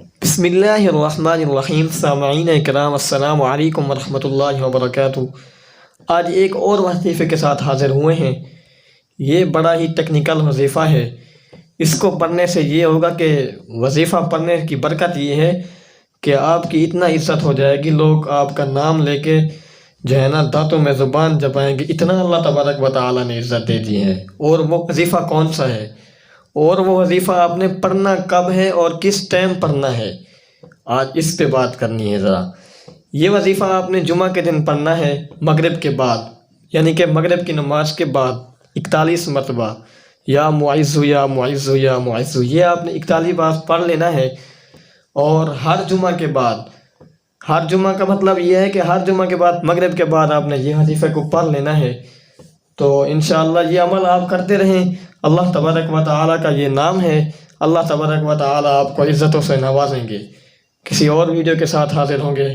بسم اللہ الرحمن الرحیم، سامعین کرام السلام علیکم ورحمۃ اللہ وبرکاتہ۔ آج ایک اور وظیفے کے ساتھ حاضر ہوئے ہیں۔ یہ بڑا ہی ٹیکنیکل وظیفہ ہے۔ اس کو پڑھنے سے یہ ہوگا کہ وظیفہ پڑھنے کی برکت یہ ہے کہ آپ کی اتنا عزت ہو جائے گی، لوگ آپ کا نام لے کے جو ہے نا دانتوں میں زبان چبائیں گے، اتنا اللہ تبارک و تعالیٰ نے عزت دے دی ہے۔ اور وہ وظیفہ کون سا ہے، اور وہ وظیفہ آپ نے پڑھنا کب ہے اور کس ٹائم پڑھنا ہے، آج اس پہ بات کرنی ہے ذرا۔ یہ وظیفہ آپ نے جمعہ کے دن پڑھنا ہے، مغرب کے بعد، یعنی کہ مغرب کی نماز کے بعد 41 مرتبہ یا معز یا معز یا معز، یہ آپ نے 41 بار پڑھ لینا ہے۔ اور ہر جمعہ کے بعد، ہر جمعہ کا مطلب یہ ہے کہ ہر جمعہ کے بعد مغرب کے بعد آپ نے یہ وظیفے کو پڑھ لینا ہے۔ تو انشاءاللہ یہ عمل آپ کرتے رہیں، اللہ تبارک و تعالیٰ کا یہ نام ہے، اللہ تبارک و تعالیٰ آپ کو عزتوں سے نوازیں گے۔ کسی اور ویڈیو کے ساتھ حاضر ہوں گے۔